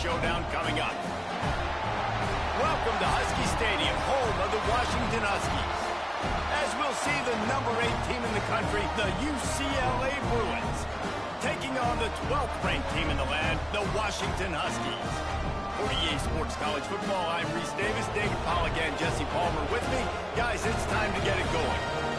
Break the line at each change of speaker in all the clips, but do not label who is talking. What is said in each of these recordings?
showdown coming up. Welcome to Husky Stadium, home of the Washington Huskies. As we'll see the number 8 team in the country, the UCLA Bruins, taking on the 12th ranked team in the land, the Washington Huskies. For EA Sports College Football, I'm Reese Davis, David Pollack, and Jesse Palmer with me. Guys, it's time to get it going.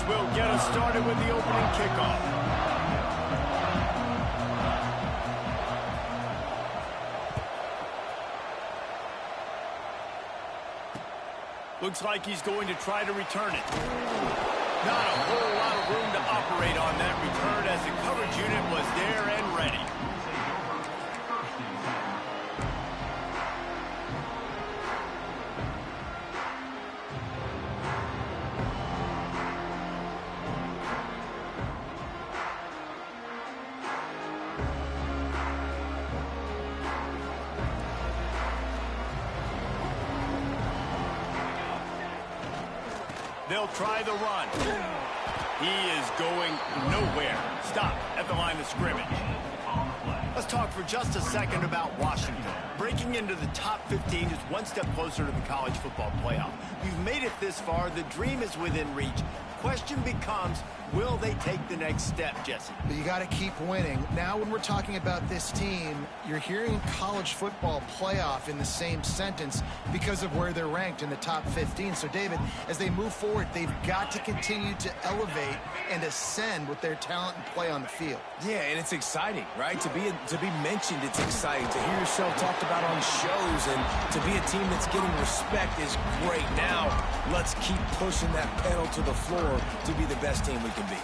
Will get us started with the opening kickoff. Looks like he's going to try to return it. Not a whole lot of room to operate on that return as the coverage unit was there and ready. They'll try the run. He is going nowhere. Stop at the line of scrimmage. Let's talk for just a second about Washington. Breaking into the top 15 is one step closer to the college football playoff. You've made it this far. The dream is within reach. Question becomes, will they take the next step, Jesse?
But you got to keep winning. Now when we're talking about this team, you're hearing college football playoff in the same sentence because of where they're ranked in the top 15. So, David, as they move forward, they've got to continue to elevate and ascend with their talent and play on the field.
Yeah, and it's exciting, right? To be mentioned, it's exciting. To hear yourself talked about on shows and to be a team that's getting respect is great. Now, let's keep pushing that pedal to the floor to be the best team we can be.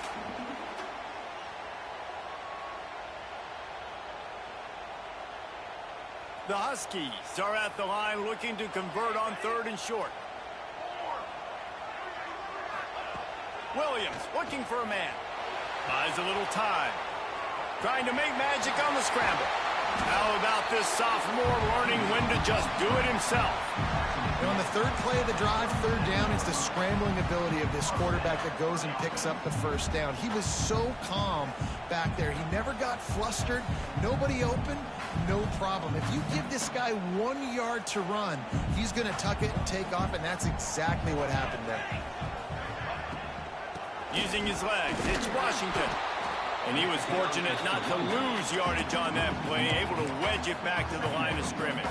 The Huskies are at the line looking to convert on 3rd and short. Williams looking for a man. Buys a little time. Trying to make magic on the scramble. How about this sophomore learning when to just do it himself?
And on the 3rd play of the drive, 3rd down, it's the scrambling ability of this quarterback that goes and picks up the 1st down. He was so calm back there. He never got flustered. Nobody open, no problem. If you give this guy 1 yard to run, he's going to tuck it and take off, and that's exactly what happened there.
Using his legs, it's Washington. And he was fortunate not to lose yardage on that play, able to wedge it back to the line of scrimmage.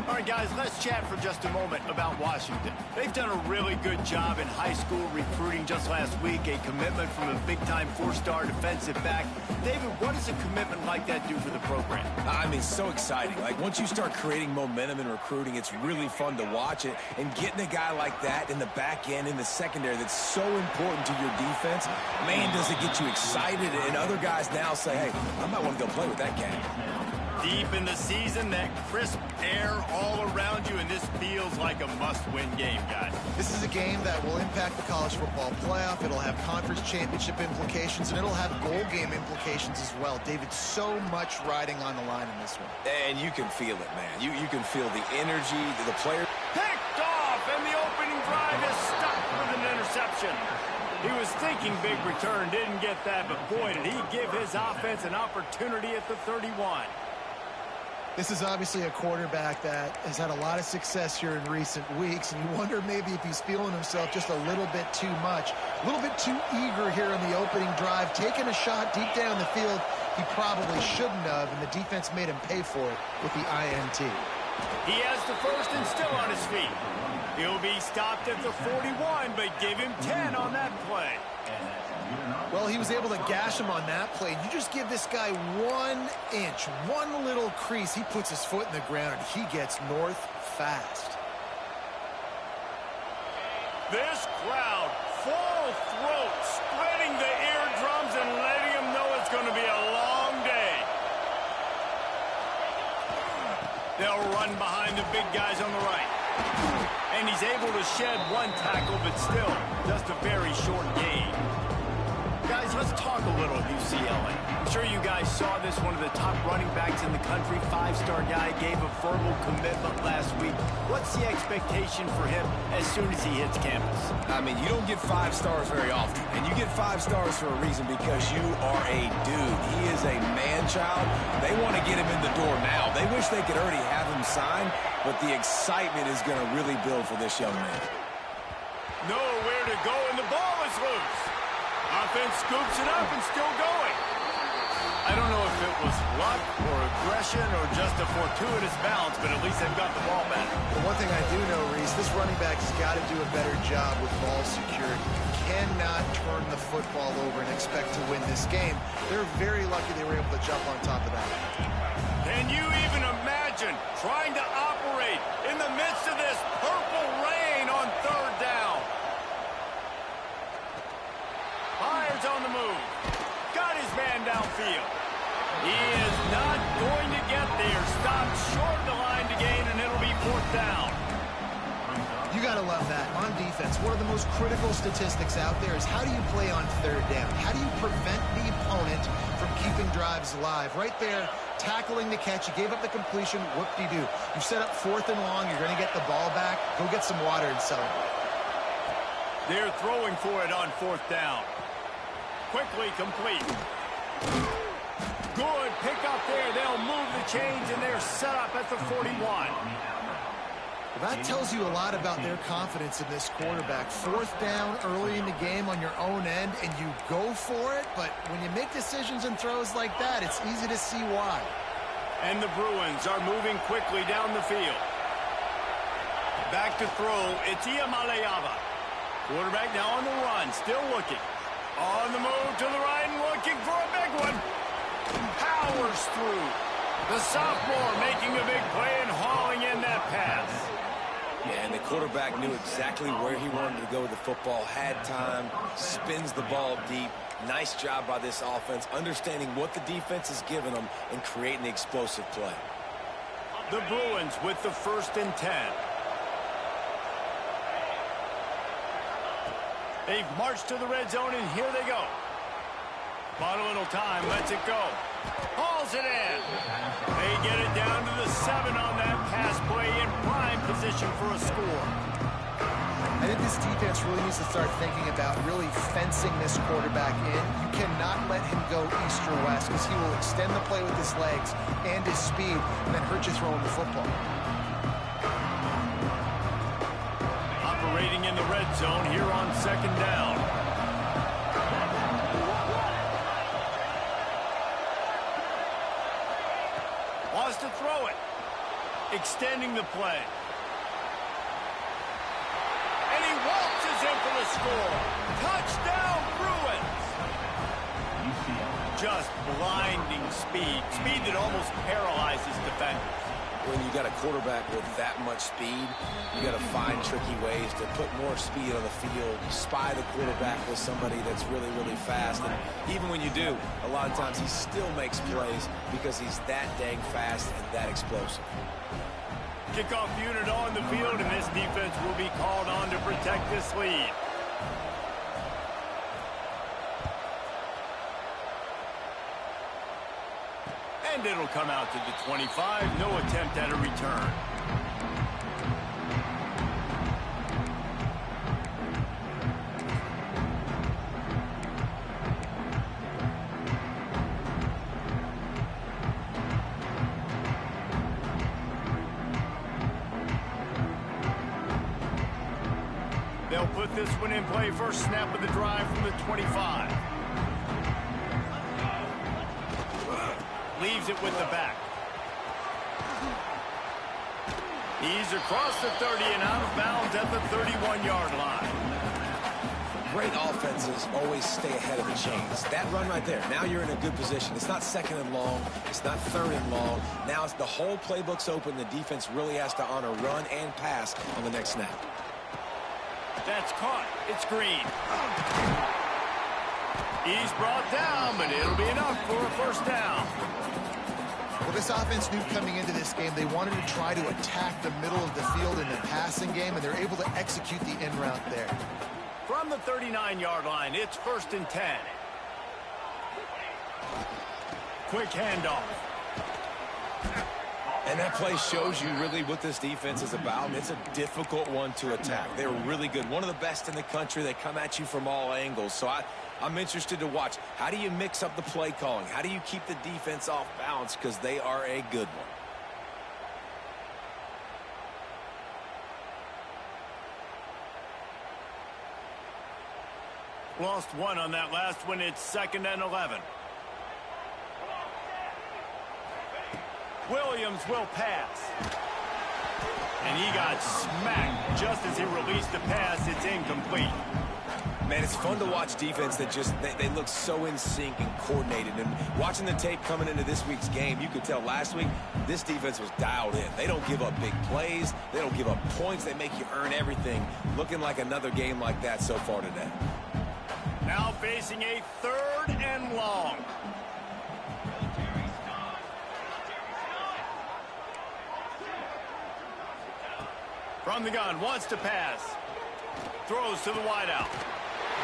All right, guys, let's chat for just a moment about Washington. They've done a really good job in high school recruiting just last week, a commitment from a big-time 4-star defensive back. David, what does a commitment like that do for the program?
I mean, so exciting. Like, once you start creating momentum in recruiting, it's really fun to watch it. And getting a guy like that in the back end, in the secondary, that's so important to your defense, man, does it get you excited. And other guys now say, hey, I might want to go play with that cat.
Deep in the season, that crisp air all around you, and this feels like a must-win game, guys.
This is a game that will impact the college football playoff. It'll have conference championship implications, and it'll have bowl game implications as well. David, so much riding on the line in this one.
And you can feel it, man. You can feel the energy, the player.
Picked off, and the opening drive is stuck with an interception. He was thinking big return, didn't get that, but boy, did he give his offense an opportunity at the 31.
This is obviously a quarterback that has had a lot of success here in recent weeks, and you wonder maybe if he's feeling himself just a little bit too much, a little bit too eager here in the opening drive, taking a shot deep down the field he probably shouldn't have, and the defense made him pay for it with the INT.
He has the 1st and still on his feet. He'll be stopped at the 41, but give him 10 on that play.
Well, he was able to gash him on that play. You just give this guy 1 inch, one little crease, he puts his foot in the ground, and he gets north fast.
This crowd, full throat, spreading the eardrums and letting him know it's going to be a long day. They'll run behind the big guys on the right. And he's able to shed one tackle, but still, just a very short gain. Guys, let's talk a little UCLA. I'm sure you guys saw this. One of the top running backs in the country, five-star guy, gave a verbal commitment last week. What's the expectation for him as soon as he hits campus?
I mean, you don't get 5 stars very often. And you get 5 stars for a reason, because you are a dude. He is a man-child. They want to get him in the door now. They wish they could already have him signed, but the excitement is going to really build for this young man.
Nowhere to go, and the ball is loose. Offense scoops it up and still going. I don't know if it was luck or aggression or just a fortuitous bounce, but at least they've got the ball back.
Well, one thing I do know, Reese, this running back has got to do a better job with ball security. You cannot turn the football over and expect to win this game. They're very lucky they were able to jump on top of that.
Can you even imagine trying to operate in the midst of this purple rain on third down? Myers on the move. Got his man downfield. He is not going to get there. Stopped short of the line to gain, and it'll be 4th down.
You got to love that. On defense, one of the most critical statistics out there is how do you play on third down? How do you prevent the opponent from keeping drives alive? Right there, tackling the catch. You gave up the completion. Whoop-de-doo. You set up 4th and long. You're going to get the ball back. Go get some water and celebrate.
They're throwing for it on 4th down. Quickly complete. Good pick up there. They'll move the chains, and they're set up at the 41.
Well, that tells you a lot about their confidence in this quarterback. 4th down early in the game on your own end, and you go for it. But when you make decisions and throws like that, it's easy to see why.
And the Bruins are moving quickly down the field. Back to throw. It's Iamaleava. Quarterback now on the run, still looking. On the move to the right and looking for a big one. Powers through. The sophomore making a big play and hauling in that pass.
Yeah, and the quarterback knew exactly where he wanted to go with the football, had time, spins the ball deep. Nice job by this offense, understanding what the defense is giving them and creating the explosive play.
The Bruins with the 1st and 10. They've marched to the red zone, and here they go. Bought a little time, lets it go. Hauls it in. They get it down to the 7 on that pass play, in prime position for a score.
I think this defense really needs to start thinking about really fencing this quarterback in. You cannot let him go east or west, because he will extend the play with his legs and his speed and then hurt you throwing the football.
Operating in the red zone here on 2nd down. Wants to throw it. Extending the play. And he waltzes in for the score. Touchdown, Bruins. Just blinding speed. Speed that almost paralyzes defenders.
When you got a quarterback with that much speed, you got to find tricky ways to put more speed on the field, spy the quarterback with somebody that's really, really fast. And even when you do, a lot of times he still makes plays because he's that dang fast and that explosive.
Kickoff unit on the field, and this defense will be called on to protect this lead. And it'll come out to the 25. No attempt at a return. They'll put this one in play. First snap of the drive from the 25. Leaves it with the back. He's across the 30 and out of bounds at the 31-yard line.
Great offenses always stay ahead of the chains. That run right there, now you're in a good position. It's not 2nd and long. It's not 3rd and long. Now it's the whole playbook's open. The defense really has to honor run and pass on the next snap.
That's caught. It's Green. He's brought down, but it'll be enough for a 1st down.
Well, This offense knew coming into this game they wanted to try to attack the middle of the field in the passing game, and they're able to execute the in route there.
From the 39-yard line, it's 1st and 10. Quick handoff.
And that play shows you really what this defense is about. It's a difficult one to attack. They're really good. One of the best in the country. They come at you from all angles. So I'm interested to watch. How do you mix up the play calling? How do you keep the defense off balance? Because they are a good one.
Lost one on that last one. It's 2nd and 11. Williams will pass. And he got smacked just as he released the pass. It's incomplete.
Man, it's fun to watch defense that just, they look so in sync and coordinated. And watching the tape coming into this week's game, you could tell last week this defense was dialed in. They don't give up big plays. They don't give up points. They make you earn everything. Looking like another game like that so far today.
Now facing a 3rd and long. From the gun, wants to pass. Throws to the wideout.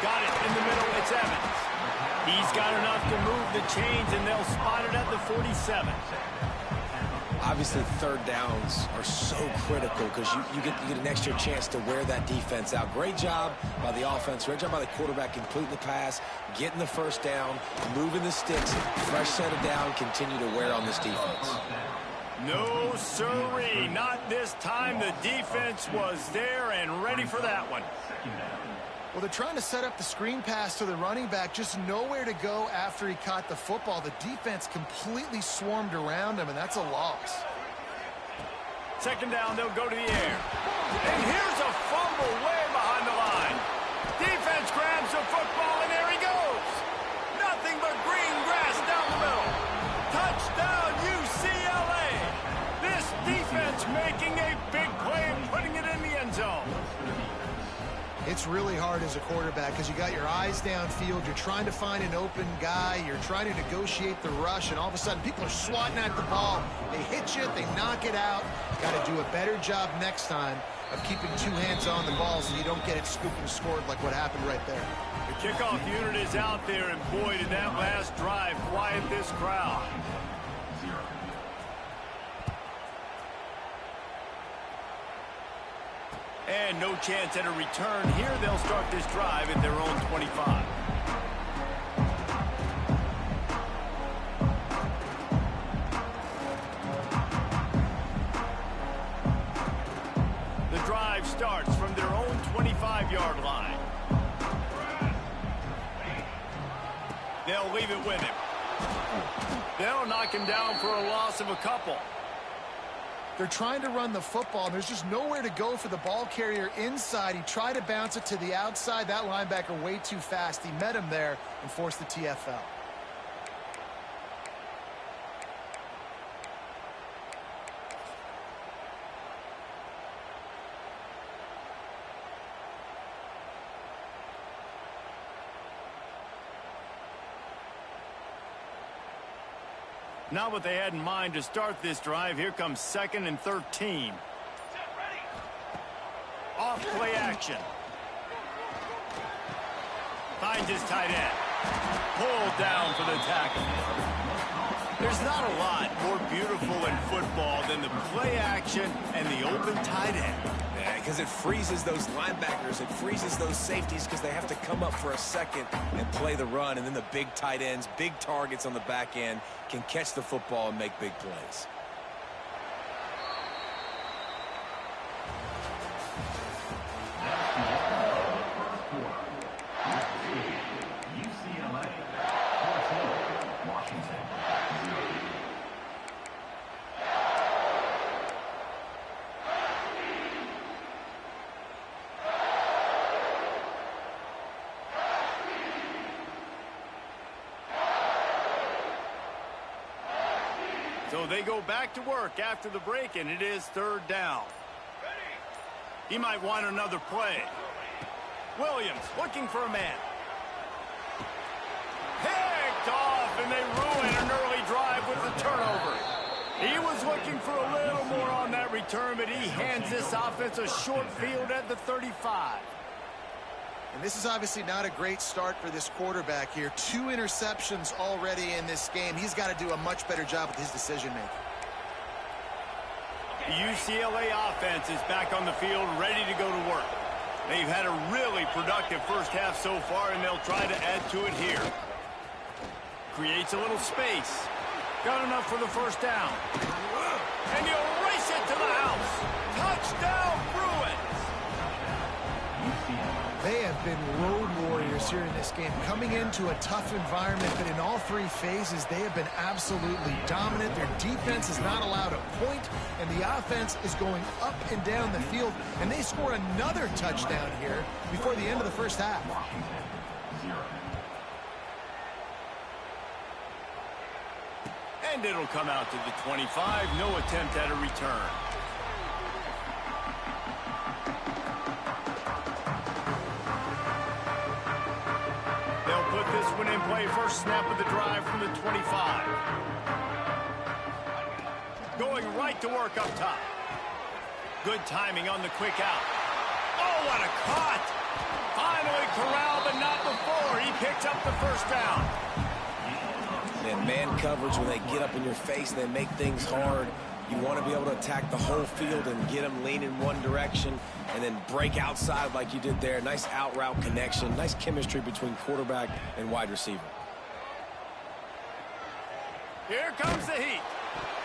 Got it in the middle, it's Evans. He's got enough to move the chains, and they'll spot it at the 47.
Obviously, 3rd downs are so critical because you get an extra chance to wear that defense out. Great job by the offense. Great job by the quarterback completing the pass, getting the 1st down, moving the sticks, fresh set of down, continue to wear on this defense.
No, sirree. Not this time. The defense was there and ready for that one.
Well, they're trying to set up the screen pass to the running back, just nowhere to go after he caught the football. The defense completely swarmed around him, and that's a loss.
2nd down, they'll go to the air. And here's a fumble way behind the line. Defense grabs the football, and there he goes. Nothing but green grass down the middle. Touchdown, UCLA. This defense making a big play and putting it in the end zone.
It's really hard as a quarterback because you got your eyes downfield. You're trying to find an open guy. You're trying to negotiate the rush, and all of a sudden people are swatting at the ball. They hit you. They knock it out. Got to do a better job next time of keeping 2 hands on the ball so you don't get it scooped and scored like what happened right there.
The kickoff unit is out there, and boy, did that last drive quiet this crowd. And no chance at a return here. They'll start this drive at their own 25. The drive starts from their own 25-yard line. They'll leave it with him. They'll knock him down for a loss of a couple.
They're trying to run the football, and there's just nowhere to go for the ball carrier inside. He tried to bounce it to the outside. That linebacker way too fast. He met him there and forced the TFL.
Not what they had in mind to start this drive. Here comes 2nd and 13. Off play action. Finds his tight end. Pulled down for the tackle. There's not a lot more beautiful in football than the play action and the open tight end.
Yeah, because it freezes those linebackers. It freezes those safeties because they have to come up for a second and play the run. And then the big tight ends, big targets on the back end can catch the football and make big plays.
So they go back to work after the break, and it is 3rd down. He might want another play. Williams looking for a man. Picked off, and they ruin an early drive with the turnover. for a little more on that return, but he hands this offense a short field at the 35.
And this is obviously not a great start for this quarterback here. 2 interceptions already in this game. He's got to do a much better job with his decision-making.
The UCLA offense is back on the field, ready to go to work. They've had a really productive first half so far, and they'll try to add to it here. Creates a little space. Got enough for the first down. And he'll race it to the house. Touchdown, Bruins!
They have been road warriors here in this game, coming into a tough environment, but in all 3 phases, they have been absolutely dominant. Their defense is not allowed a point, and the offense is going up and down the field, and they score another touchdown here before the end of the first half.
And it'll come out to the 25. No attempt at a return. They'll put this one in play. First snap of the drive from the 25. Going right to work up top. Good timing on the quick out. Oh, what a cut! Finally corralled, but not before. He picks up the first down.
And man coverage, when they get up in your face, they make things hard. You want to be able to attack the whole field and get them leaning one direction and then break outside like you did there. Nice out route connection. Nice chemistry between quarterback and wide receiver.
Here comes the heat.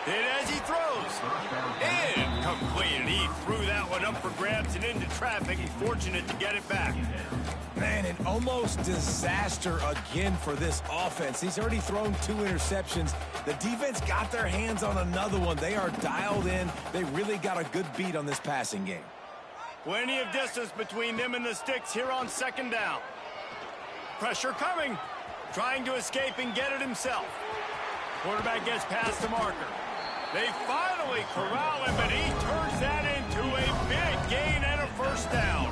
Hit as he throws. Incomplete. And he threw that one up for grabs and into traffic. He's fortunate to get it back.
Man, an almost disaster again for this offense. He's already thrown 2 interceptions. The defense got their hands on another one. They are dialed in. They really got a good beat on this passing game.
Plenty of distance between them and the sticks here on second down. Pressure coming. Trying to escape and get it himself. Quarterback gets past the marker. They finally corral him, but he turns that into a big gain and a first down.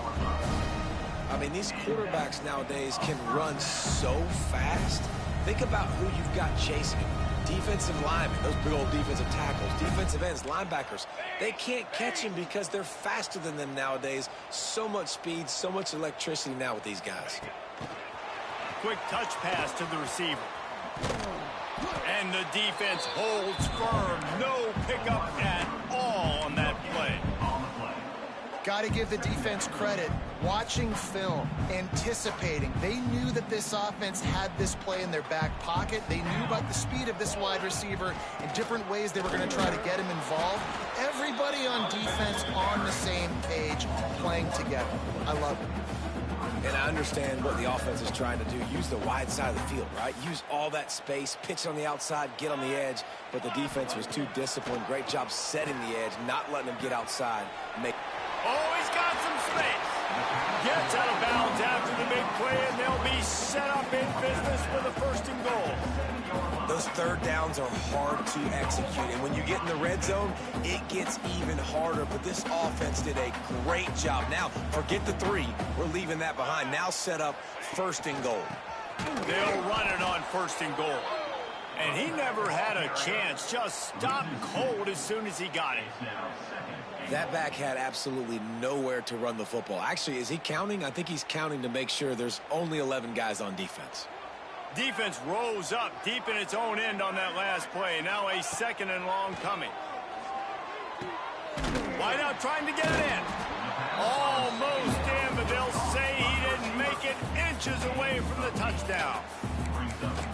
I mean, these quarterbacks nowadays can run so fast. Think about who you've got chasing him. Defensive linemen, those big old defensive tackles, defensive ends, linebackers. They can't catch him because they're faster than them nowadays. So much speed, so much electricity now with these guys.
Quick touch pass to the receiver. And the defense holds firm. No pickup at all on that play.
Got to give the defense credit. Watching film, anticipating. They knew that this offense had this play in their back pocket. They knew about the speed of this wide receiver and different ways they were going to try to get him involved. Everybody on defense on the same page, playing together. I love it.
And I understand what the offense is trying to do. Use the wide side of the field, right? Use all that space, pitch on the outside, get on the edge. But the defense was too disciplined. Great job setting the edge, not letting them get outside.
Oh, he's got some space. Gets out of bounds after the big play, and they'll be set up in business for the first and goal.
Those third downs are hard to execute, and when you get in the red zone, it gets even harder. But this offense did a great job. Now, forget the 3. We're leaving that behind. Now set up first and goal.
They'll run it on first and goal. And he never had a chance. Just stopped cold as soon as he got it.
That back had absolutely nowhere to run the football. Actually, is he counting? I think he's counting to make sure there's only 11 guys on defense.
Defense rose up deep in its own end on that last play. Now a second and long coming. Wideout trying to get it in. Almost in, but they'll say he didn't make it, inches away from the touchdown.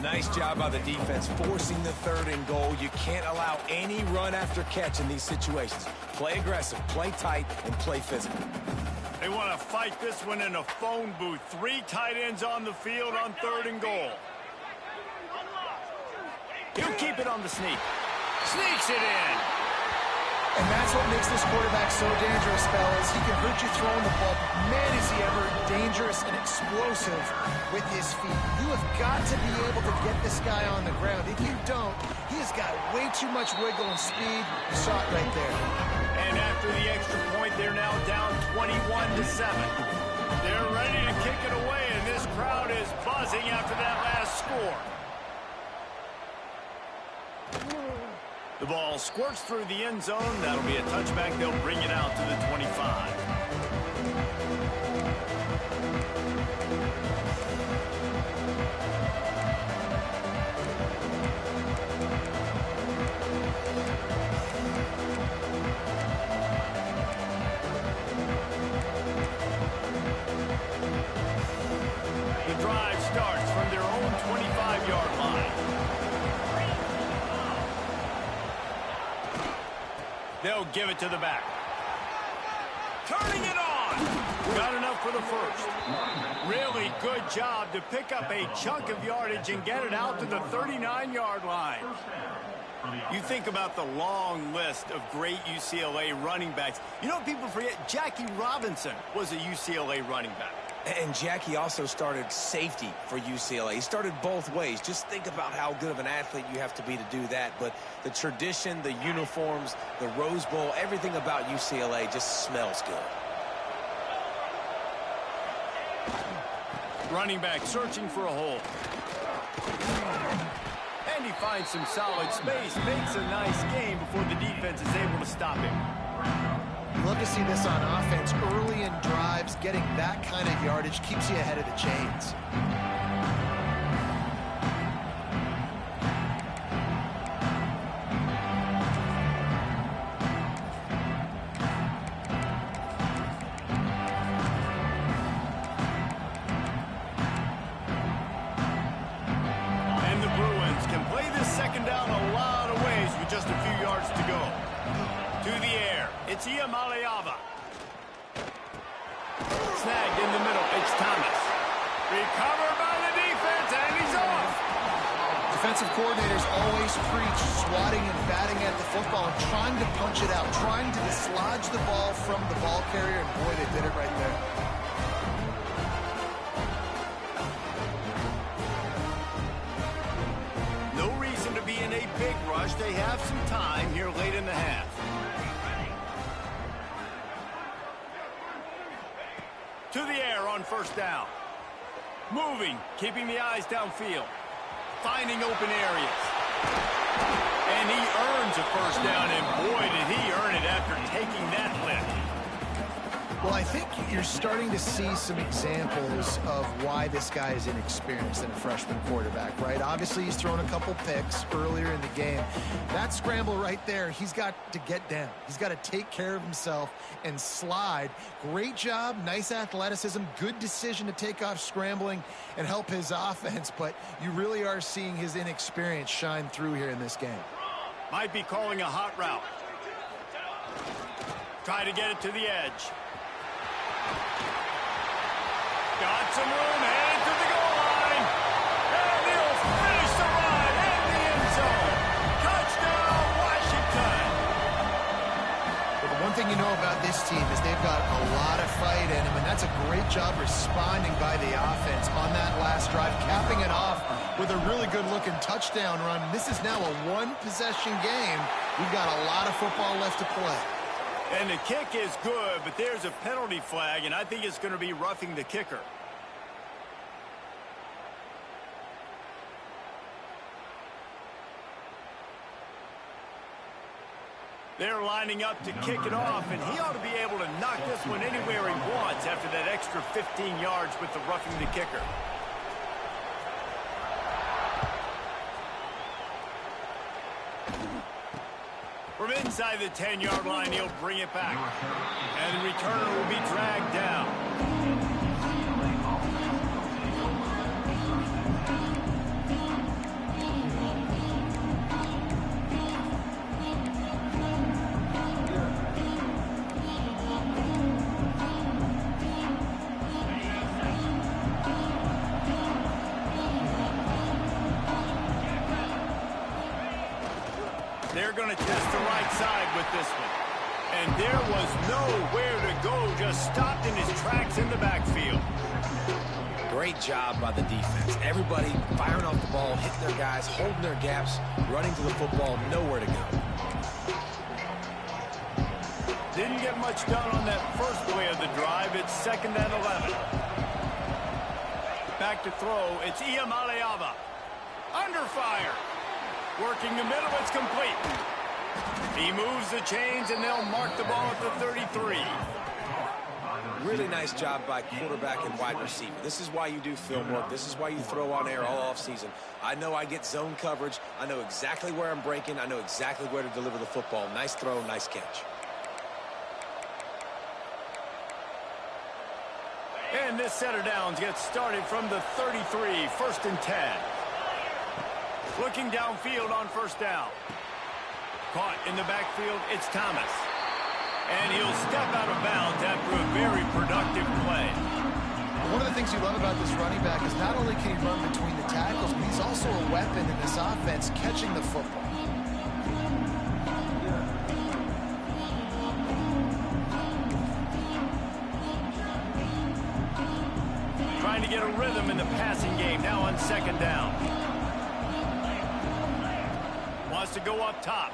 Nice job by the defense forcing the third and goal. You can't allow any run after catch in these situations. Play aggressive, play tight, and play physical.
They want to fight this one in a phone booth. 3 tight ends on the field on third and goal. He'll keep it on the sneak. Sneaks it in.
And that's what makes this quarterback so dangerous, fellas. He can hurt you throwing the ball. Man, is he ever dangerous and explosive with his feet. You have got to be able to get this guy on the ground. If you don't, he has got way too much wiggle and speed. You saw it right there.
And after the extra point, they're now down 21-7. They're ready to kick it away, and this crowd is buzzing after that last score. The ball squirts through the end zone. That'll be a touchback. They'll bring it out to the 25. The drive starts from their own 25-yard line. They'll give it to the back. Turning it on. Got enough for the first. Really good job to pick up a chunk of yardage and get it out to the 39-yard line. You think about the long list of great UCLA running backs. You know what people forget? Jackie Robinson was a UCLA running back.
And Jackie also started safety for UCLA. He started both ways. Just think about how good of an athlete you have to be to do that. But the tradition, the uniforms, the Rose Bowl, everything about UCLA just smells good.
Running back searching for a hole. And he finds some solid space, makes a nice game before the defense is able to stop him.
You love to see this on offense. Early in drives, getting that kind of yardage keeps you ahead of the chains.
And the Bruins can play this second down a lot of ways with just a few yards to go. To the air, it's Iamaleava. Snagged in the middle, it's Thomas. Recovered by the defense, and he's off.
Defensive coordinators always preach swatting and batting at the football and trying to punch it out, trying to dislodge the ball from the ball carrier, and boy, they did it right there.
No reason to be in a big rush. They have some time here late in the half. To the air on first down. Moving, keeping the eyes downfield. Finding open areas. And he earns a first down, and boy, did he earn it after taking that lift.
Well, I think you're starting to see some examples of why this guy is inexperienced in a freshman quarterback, right? Obviously, he's thrown a couple picks earlier in the game. That scramble right there, he's got to get down. He's got to take care of himself and slide. Great job, nice athleticism, good decision to take off scrambling and help his offense, but you really are seeing his inexperience shine through here in this game.
Might be calling a hot route. Try to get it to the edge. Got some room, headed to the goal line. And he'll finish the ride in the end zone. Touchdown, Washington.
But the one thing you know about this team is they've got a lot of fight in them, and that's a great job responding by the offense on that last drive, capping it off with a really good-looking touchdown run. This is now a one-possession game. We've got a lot of football left to play.
And the kick is good, but there's a penalty flag, and I think it's going to be roughing the kicker. They're lining up to kick it off, and he ought to be able to knock this one anywhere he wants after that extra 15 yards with the roughing the kicker. From inside the 10-yard line, he'll bring it back. And the returner will be dragged down. They're going to test the right side with this one. And there was nowhere to go, just stopped in his tracks in the backfield.
Great job by the defense. Everybody firing off the ball, hitting their guys, holding their gaps, running to the football, nowhere to go.
Didn't get much done on that first play of the drive. It's 2nd and 11. Back to throw. It's Iamaleava. Under fire. Working the middle, it's complete. He moves the chains, and they'll mark the ball at the 33.
Really nice job by quarterback and wide receiver. This is why you do film work. This is why you throw on air all offseason. I know I get zone coverage. I know exactly where I'm breaking. I know exactly where to deliver the football. Nice throw, nice catch.
And this set of downs gets started from the 33, 1st and 10. Looking downfield on 1st down. Caught in the backfield, it's Thomas. And he'll step out of bounds after a very productive play.
One of the things you love about this running back is not only can he run between the tackles, but he's also a weapon in this offense catching the football.
Trying to get a rhythm in the passing game now on 2nd down. Wants to go up top.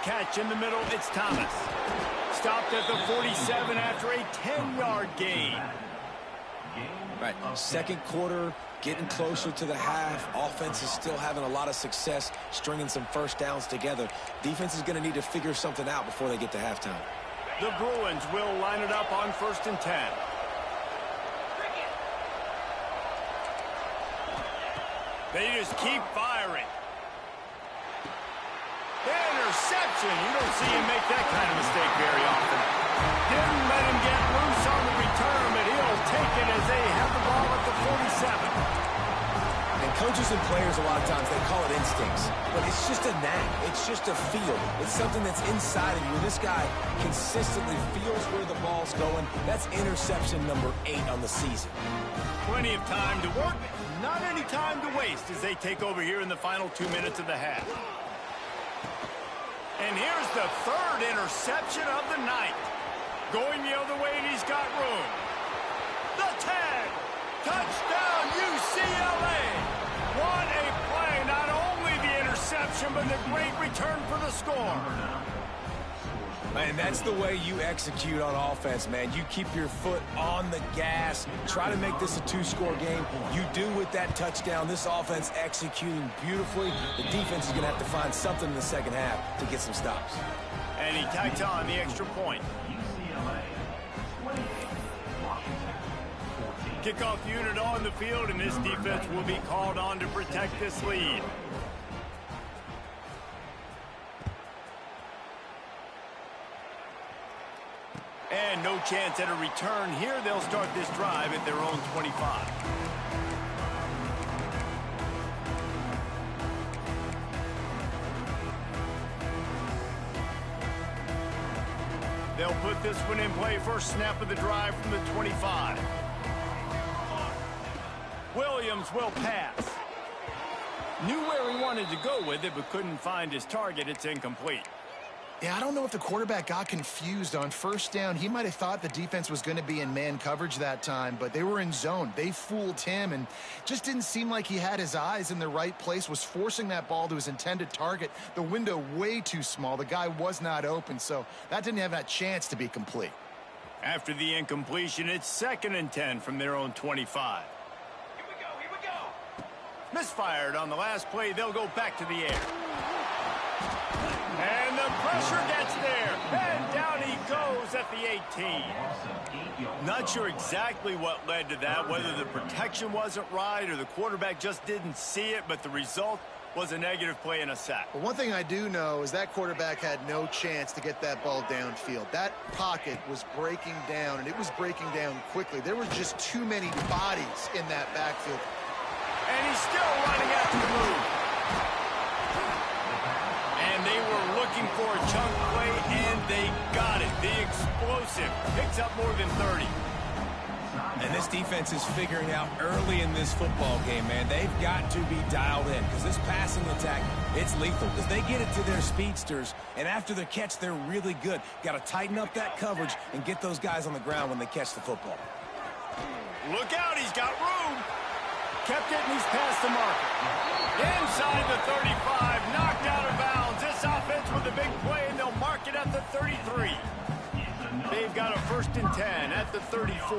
Catch in the middle, it's Thomas. Stopped at the 47 after a 10-yard gain.
Right, 2nd quarter, getting closer to the half. Offense is still having a lot of success stringing some 1st downs together. Defense is going to need to figure something out before they get to halftime.
The Bruins will line it up on 1st and 10. They just keep firing. Interception. You don't see him make that kind of mistake very often. Didn't let him get loose on the return, but he'll take it as they have the ball at the 47.
And coaches and players, a lot of times, they call it instincts. But it's just a knack. It's just a feel. It's something that's inside of you. This guy consistently feels where the ball's going. That's interception number 8 on the season.
Plenty of time to work. Not any time to waste as they take over here in the final 2 minutes of the half. And here's the 3rd interception of the night. Going the other way, and he's got room. The tag. Touchdown, UCLA. What a play. Not only the interception, but the great return for the score.
And that's the way you execute on offense, man. You keep your foot on the gas. Try to make this a 2-score game. You do with that touchdown. This offense executing beautifully. The defense is going to have to find something in the 2nd half to get some stops.
And he tacks on the extra point. Kickoff unit on the field, and this defense will be called on to protect this lead. And no chance at a return here. They'll start this drive at their own 25. They'll put this one in play. First snap of the drive from the 25. Williams will pass. Knew where he wanted to go with it, but couldn't find his target. It's incomplete.
Yeah, I don't know if the quarterback got confused on 1st down. He might have thought the defense was going to be in man coverage that time, but they were in zone. They fooled him, and just didn't seem like he had his eyes in the right place, was forcing that ball to his intended target. The window way too small. The guy was not open, so that didn't have that chance to be complete.
After the incompletion, it's 2nd and 10 from their own 25. Here we go. Misfired on the last play. They'll go back to the air. And the pressure gets there. And down he goes at the 18. Not sure exactly what led to that, whether the protection wasn't right or the quarterback just didn't see it, but the result was a negative play and a sack.
But one thing I do know is that quarterback had no chance to get that ball downfield. That pocket was breaking down, and it was breaking down quickly. There were just too many bodies in that backfield.
And he's still running after the move. And they were looking for a chunk play, and they got it. The explosive picks up more than 30.
And this defense is figuring out early in this football game, man. They've got to be dialed in because this passing attack, it's lethal because they get it to their speedsters, and after the catch, they're really good. Got to tighten up that coverage and get those guys on the ground when they catch the football.
Look out, he's got room. Kept it, and he's past the marker. Inside the 35, knocked out of bounds. This offense with a big play, and they'll mark it at the 33. They've got a 1st and 10 at the 34.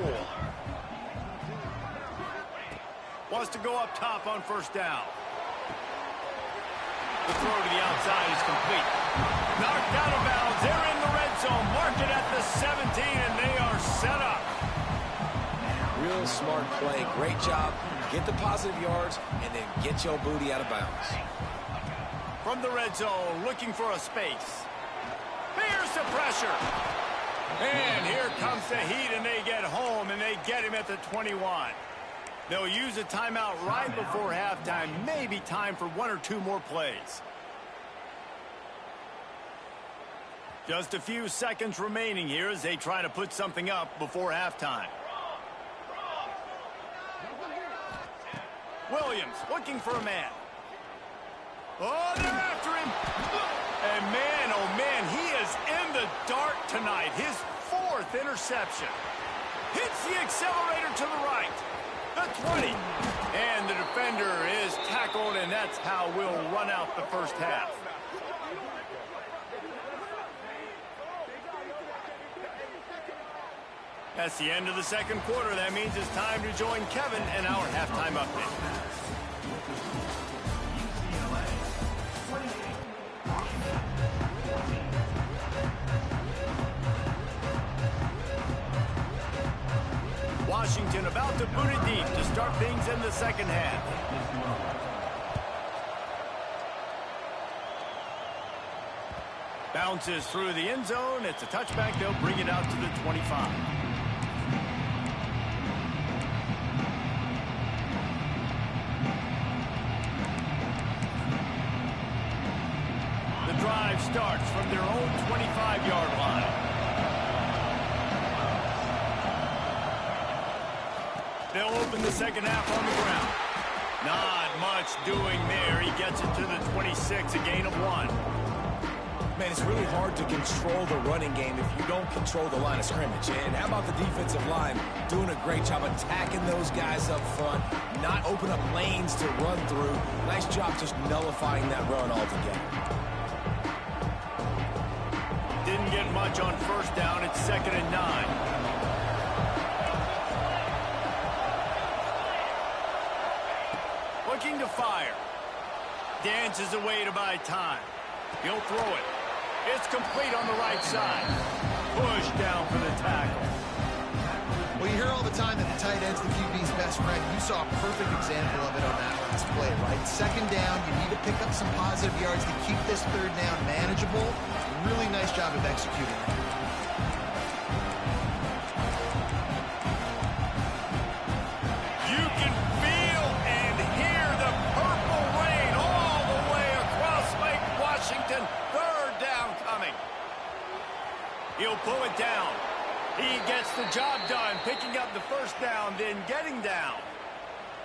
Wants to go up top on 1st down. The throw to the outside is complete. Knocked out of bounds. They're in the red zone. Marked it at the 17, and they are set up.
Real smart play. Great job. Get the positive yards, and then get your booty out of bounds.
From the red zone, looking for a space. Here's the pressure. And here comes the heat, and they get home, and they get him at the 21. They'll use a timeout right before halftime. Maybe time for one or two more plays. Just a few seconds remaining here as they try to put something up before halftime. Williams looking for a man. Oh, they're after him. And man, oh man, he is in the dark tonight. His 4th interception. Hits the accelerator to the right. The 20. And the defender is tackled, and that's how we'll run out the first half. That's the end of the second quarter. That means it's time to join Kevin and our halftime update. Washington about to boot it deep to start things in the second half. Bounces through the end zone. It's a touchback. They'll bring it out to the 25. The drive starts from their own 25-yard line. They'll open the second half on the ground. Not much doing there. He gets it to the 26, a gain of 1.
Man, it's really hard to control the running game if you don't control the line of scrimmage. And how about the defensive line doing a great job attacking those guys up front, not open up lanes to run through. Nice job just nullifying that run altogether.
Didn't get much on first down. It's 2nd and 9. Looking to fire. Dances away to buy time. He'll throw it. It's complete on the right side. Push down for the tackle.
Well, you hear all the time that the tight end's the QB's best friend. You saw a perfect example of it on that last play, right? 2nd down, you need to pick up some positive yards to keep this 3rd down manageable. Really nice job of executing that.
You can feel and hear the purple rain all the way across Lake Washington. 3rd down coming. He'll pull it down. He gets the job done, picking up the first down, then getting down.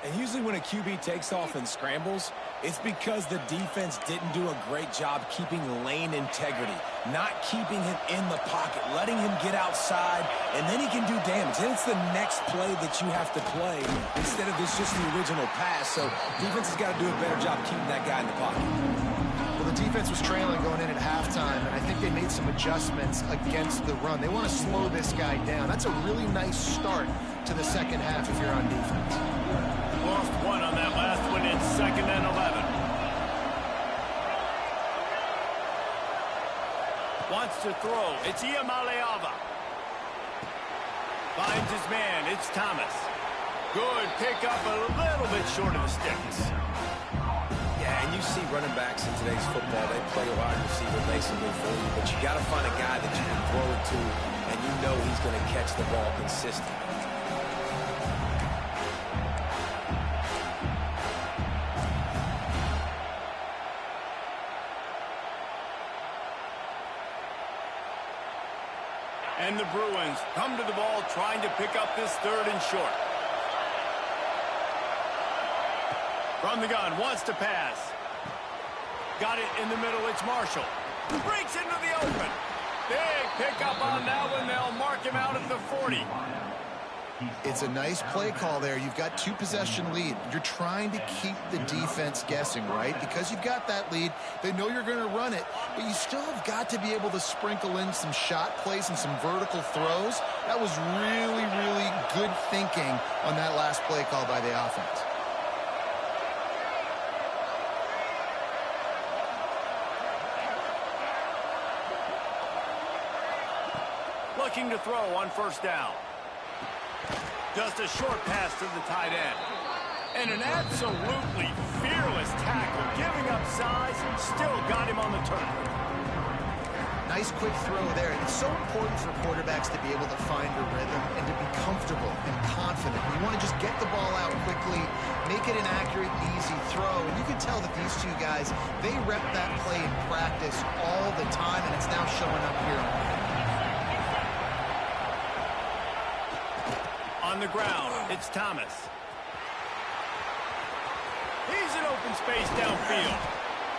And usually when a QB takes off and scrambles, it's because the defense didn't do a great job keeping lane integrity, not keeping him in the pocket, letting him get outside, and then he can do damage. Then it's the next play that you have to play instead of this just the original pass. So defense has got to do a better job keeping that guy in the pocket.
Well, the defense was trailing going in at halftime, and I think they made some adjustments against the run. They want to slow this guy down. That's a really nice start to the second half if you're on defense.
Lost 1 on that last one. It's 2nd and 11. Wants to throw. It's Iamaleava. Finds his man. It's Thomas. Good pickup, a little bit short of the sticks.
Yeah, and you see running backs in today's football, they play a wide receiver basically for you, but you got to find a guy that you can throw it to, and you know he's going to catch the ball consistently.
And the Bruins come to the ball trying to pick up this 3rd and short. From the gun, wants to pass. Got it in the middle, it's Marshall. Breaks into the open. Big pickup on that one. They'll mark him out at the 40.
It's a nice play call there. You've got 2-possession lead. You're trying to keep the defense guessing, right? Because you've got that lead, they know you're going to run it, but you still have got to be able to sprinkle in some shot plays and some vertical throws. That was really, really good thinking on that last play call by the offense.
Pitching to throw on first down. Just a short pass to the tight end. And an absolutely fearless tackle, giving up size, still got him on the turf.
Nice quick throw there. And it's so important for quarterbacks to be able to find a rhythm and to be comfortable and confident. You want to just get the ball out quickly, make it an accurate, easy throw. And you can tell that these two guys, they rep that play in practice all the time, and it's now showing up here.
On the ground, it's Thomas. He's in open space downfield.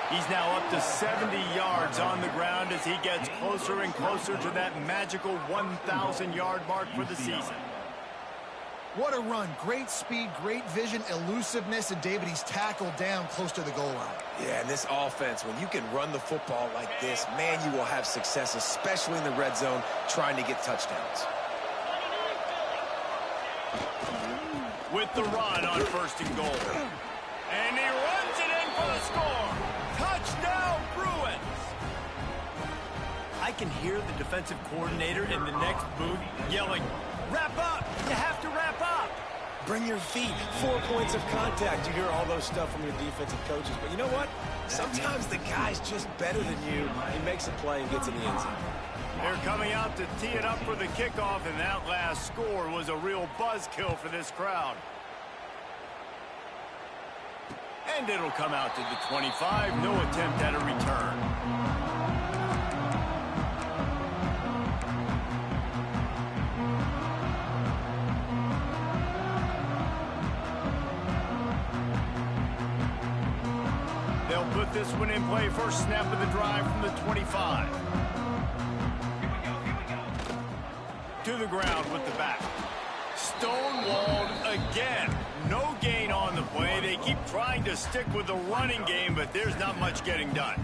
He's now up to 70 yards on the ground as he gets closer and closer to that magical 1,000-yard mark for the season.
What a run. Great speed, great vision, elusiveness, and David, he's tackled down close to the goal line.
Yeah, and this offense, when you can run the football like this, man, you will have success, especially in the red zone, trying to get touchdowns.
With the run on first and goal. And he runs it in for the score. Touchdown, Bruins! I can hear the defensive coordinator in the next booth yelling, "Wrap up! You have to wrap up!"
Bring your feet, 4 points of contact. You hear all those stuff from your defensive coaches. But you know what? Sometimes the guy's just better than you. He makes a play and gets in the end zone.
They're coming out to tee it up for the kickoff, and that last score was a real buzzkill for this crowd. And it'll come out to the 25. No attempt at a return. They'll put this one in play. First snap of the drive from the 25. To the ground with the back. Stonewalled again. No gain on the play. They keep trying to stick with the running game, but there's not much getting done.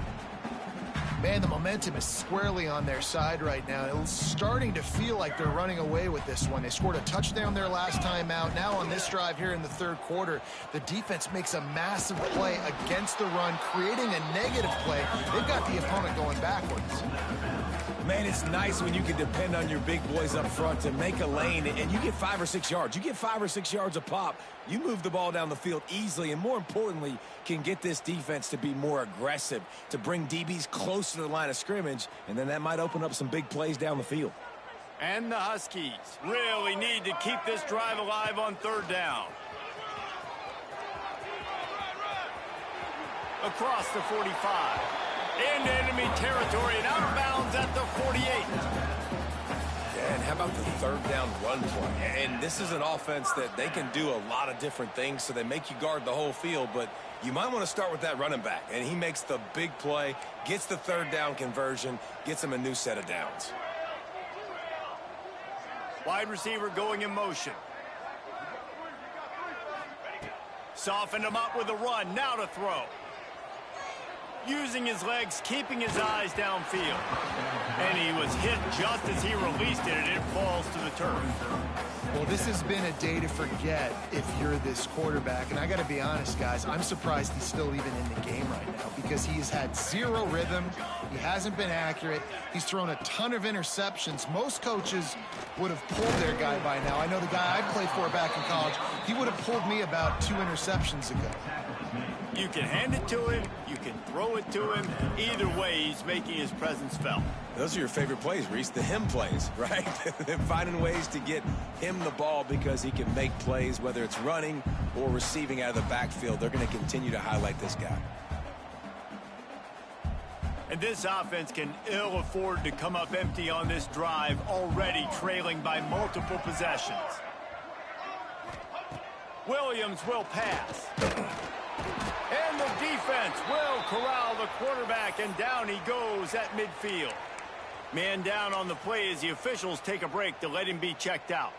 Man, the momentum is squarely on their side right now. It's starting to feel like they're running away with this one. They scored a touchdown their last time out. Now on this drive here in the third quarter, the defense makes a massive play against the run, creating a negative play. They've got the opponent going backwards.
Man, it's nice when you can depend on your big boys up front to make a lane, and you get 5 or 6 yards. You get 5 or 6 yards a pop. You move the ball down the field easily, and more importantly, can get this defense to be more aggressive, to bring DBs close to the line of scrimmage, and then that might open up some big plays down the field.
And the Huskies really need to keep this drive alive on third down. Across the 45. Into enemy territory and out of bounds at the 48.
Yeah, and how about the third down run play? And this is an offense that they can do a lot of different things, so they make you guard the whole field, but you might want to start with that running back. And he makes the big play, gets the third down conversion, gets him a new set of downs.
Wide receiver going in motion. Softened him up with a run. Now to throw. Using his legs, keeping his eyes downfield. And he was hit just as he released it, and it falls to the turf.
Well, this has been a day to forget if you're this quarterback. And I got to be honest, guys, I'm surprised he's still even in the game right now because he's had zero rhythm. He hasn't been accurate. He's thrown a ton of interceptions. Most coaches would have pulled their guy by now. I know the guy I played for back in college, he would have pulled me about 2 interceptions ago.
You can hand it to him, you can throw it to him. Either way, he's making his presence felt.
Those are your favorite plays, Reese, the him plays, right? They're finding ways to get him the ball because he can make plays, whether it's running or receiving out of the backfield. They're going to continue to highlight this guy.
And this offense can ill afford to come up empty on this drive, already trailing by multiple possessions. Williams will pass. And the defense will corral the quarterback, and down he goes at midfield. Man down on the play as the officials take a break to let him be checked out.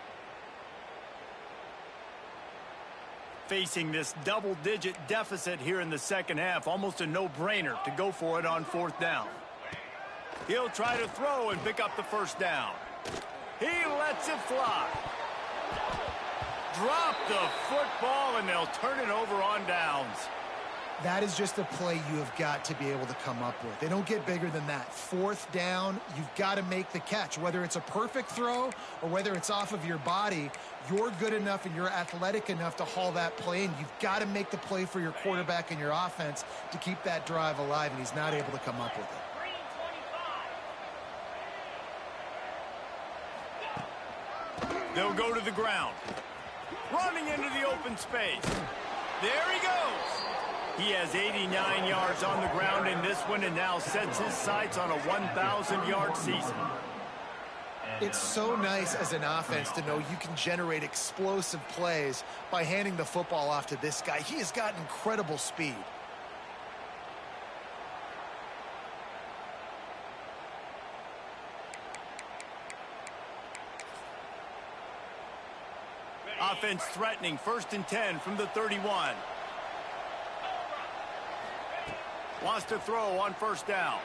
Facing this double-digit deficit here in the second half, almost a no-brainer to go for it on fourth down. He'll try to throw and pick up the first down. He lets it fly. Drop the football, and they'll turn it over on downs.
That is just a play you have got to be able to come up with. They don't get bigger than that. Fourth down, you've got to make the catch. Whether it's a perfect throw or whether it's off of your body, you're good enough and you're athletic enough to haul that play in. You've got to make the play for your quarterback and your offense to keep that drive alive, and he's not able to come up with
it. They'll go to the ground. Running into the open space. There he goes. He has 89 yards on the ground in this one and now sets his sights on a 1,000-yard season.
It's so nice as an offense to know you can generate explosive plays by handing the football off to this guy. He has got incredible speed.
Offense threatening, 1st and 10 from the 31. Wants to throw on 1st down.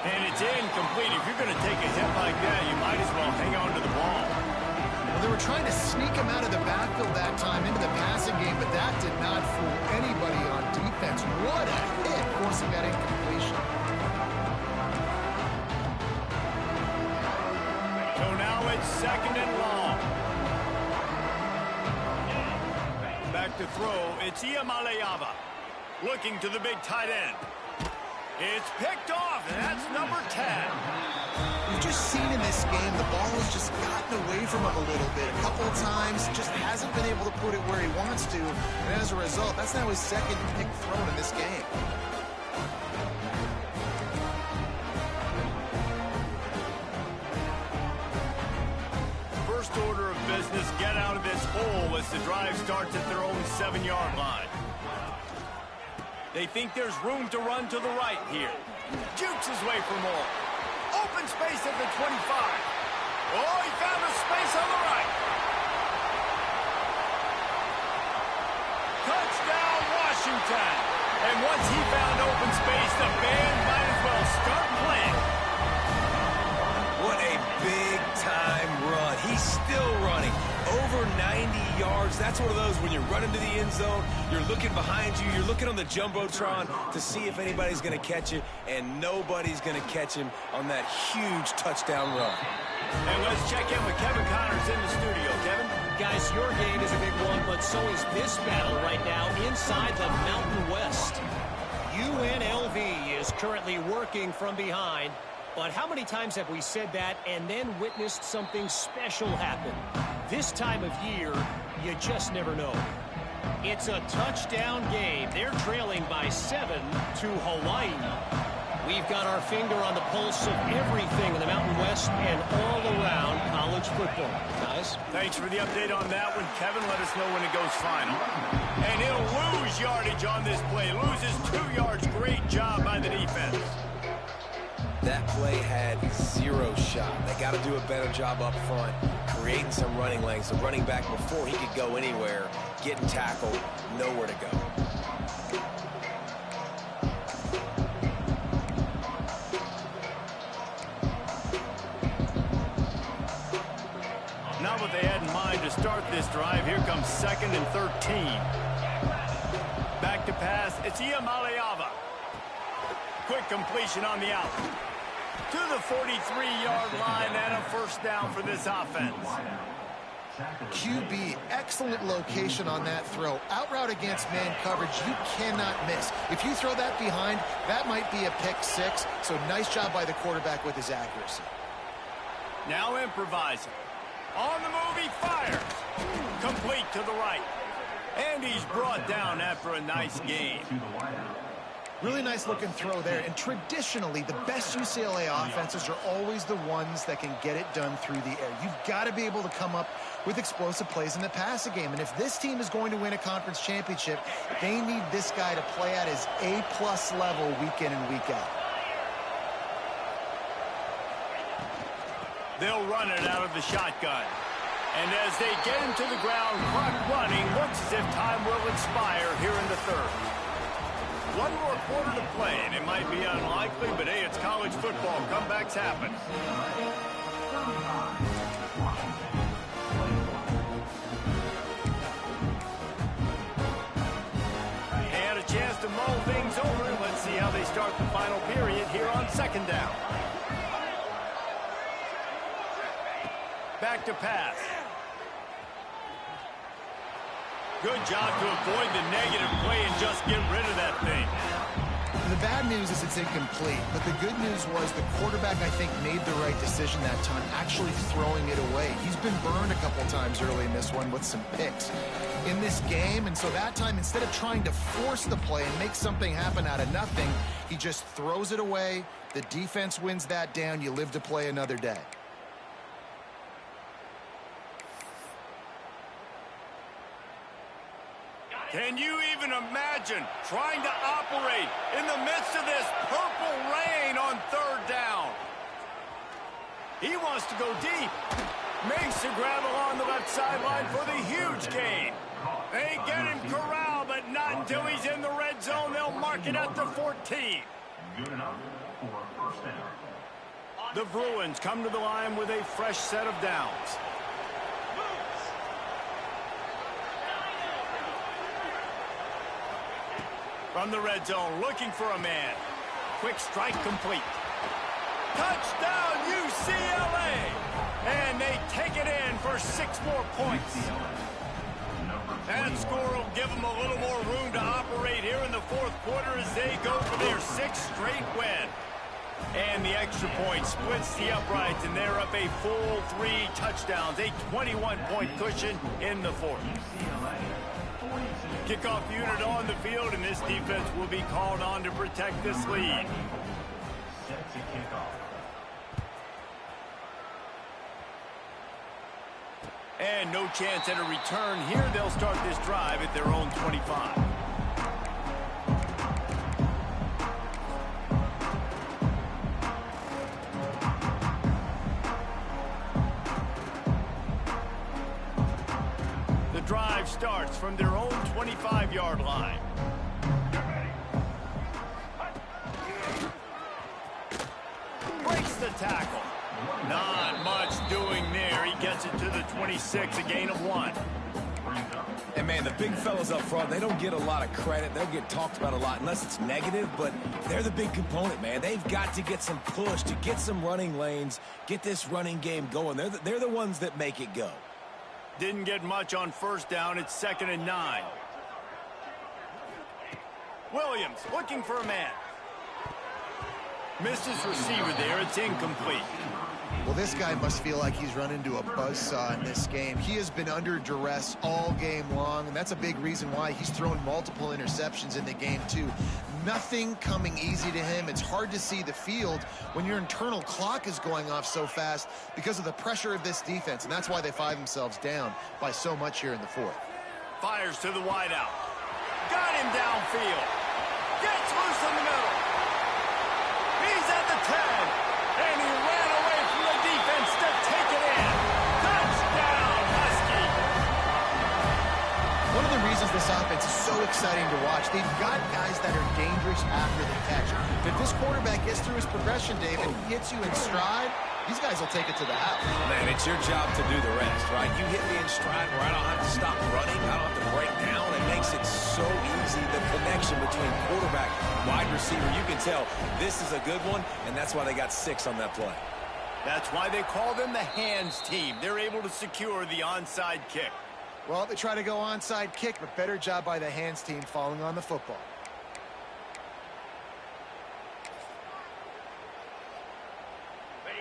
And it's incomplete. If you're going to take a hit like that, you might as well hang on to the ball.
Well, they were trying to sneak him out of the backfield that time into the passing game, but that did not fool anybody on defense. What a hit, forcing that incompletion.
So now it's 2nd and long. Back to throw, it's Iamaleava. Looking to the big tight end. It's picked off, and that's number 10.
We've just seen in this game the ball has just gotten away from him a little bit. A couple of times, just hasn't been able to put it where he wants to. And as a result, that's now his 2nd pick thrown in this game.
First order of business, get out of this hole as the drive starts at their own 7-yard line. They think there's room to run to the right here. Jukes his way for more. Open space at the 25. Oh, he found a space on the right. Touchdown, Washington. And once he found open space, the band might as well start playing.
What a big-time run. He's still running. Over 90 yards. That's one of those when you're running to the end zone, you're looking behind you, you're looking on the Jumbotron to see if anybody's going to catch it, and nobody's going to catch him on that huge touchdown run.
And let's check in with Kevin Connors in the studio. Kevin?
Guys, your game is a big one, but so is this battle right now inside the Mountain West. UNLV is currently working from behind. But how many times have we said that and then witnessed something special happen? This time of year, you just never know. It's a touchdown game. They're trailing by 7 to Hawaii. We've got our finger on the pulse of everything in the Mountain West and all around college football. Guys?
Thanks for the update on that one, Kevin. Let us know when it goes final. And he'll lose yardage on this play. Loses 2 yards. Great job by the defense.
That play had 0 shot. They got to do a better job up front, creating some running lanes. The running back, before he could go anywhere, getting tackled, nowhere to go.
Not what they had in mind to start this drive. Here comes 2nd and 13. Back to pass. It's Iamaleava. Quick completion on the out. To the 43-yard line and a 1st down for this offense.
QB, excellent location on that throw. Out route against man coverage, you cannot miss. If you throw that behind, that might be a pick 6. So nice job by the quarterback with his accuracy.
Now improvising. On the move, he fires. Complete to the right. And he's brought down after a nice gain.
Really nice looking throw there. And traditionally, the best UCLA offenses are always the ones that can get it done through the air. You've got to be able to come up with explosive plays in the passing game. And if this team is going to win a conference championship, they need this guy to play at his A+ level week in and week out.
They'll run it out of the shotgun. And as they get him to the ground, clock running, looks as if time will expire here in the 3rd. One more quarter to play, and it might be unlikely, but hey, it's college football. Comebacks happen. And a start the final period here on second down. Back to pass. Good job to avoid the negative play and just get rid of that thing.
The bad news is it's incomplete, but the good news was the quarterback, I think, made the right decision that time, actually throwing it away. He's been burned a couple times early in this one with some picks in this game, and so that time, instead of trying to force the play and make something happen out of nothing, he just throws it away. The defense wins that down. You live to play another day.
Can you even imagine trying to operate in the midst of this purple rain on third down? He wants to go deep. Makes the grab along the left sideline for the huge gain. They get him corralled, but not until he's in the red zone. They'll mark it at the 14.
Good enough for first down.
The Bruins come to the line with a fresh set of downs. From the red zone, looking for a man. Quick strike complete. Touchdown, UCLA! And they take it in for 6 more points. That score will give them a little more room to operate here in the fourth quarter as they go for their 6th straight win. And the extra point splits the uprights, and they're up a full 3 touchdowns, a 21-point cushion in the fourth. Kickoff unit on the field, and this defense will be called on to protect this lead.
Set to kick off.
And no chance at a return here. They'll start this drive at their own 25. The drive starts from their own 25-yard line. Breaks the tackle. Not much doing there. He gets it to the 26, a gain of 1.
And, man, the big fellas up front, they don't get a lot of credit. They'll get talked about a lot unless it's negative, but they're the big component, man. They've got to get some push to get some running lanes, get this running game going. They're the ones that make it go.
Didn't get much on first down. It's 2nd and 9. Williams looking for a man. Missed his receiver there. It's incomplete.
Well, this guy must feel like he's run into a buzzsaw in this game. He has been under duress all game long, and that's a big reason why he's thrown multiple interceptions in the game, too. Nothing coming easy to him. It's hard to see the field when your internal clock is going off so fast because of the pressure of this defense, and that's why they find themselves down by so much here in the fourth.
Fires to the wideout. Got him downfield. Gets loose in the middle. He's at the 10, and he ran away from the defense to take it in. Touchdown, Husky!
One of the reasons this offense is so exciting to watch, they've got guys that are dangerous after the catch. If this quarterback gets through his progression, Dave, and hits you in stride, these guys will take it to the house.
Man, it's your job to do the rest, right? You hit me in stride where I don't have to stop running. I don't have to break down. It makes it so easy, the connection between quarterback, wide receiver. You can tell this is a good one, and that's why they got 6 on that play.
That's why they call them the hands team. They're able to secure the onside kick.
Well, they try to go onside kick, but better job by the hands team falling on the football.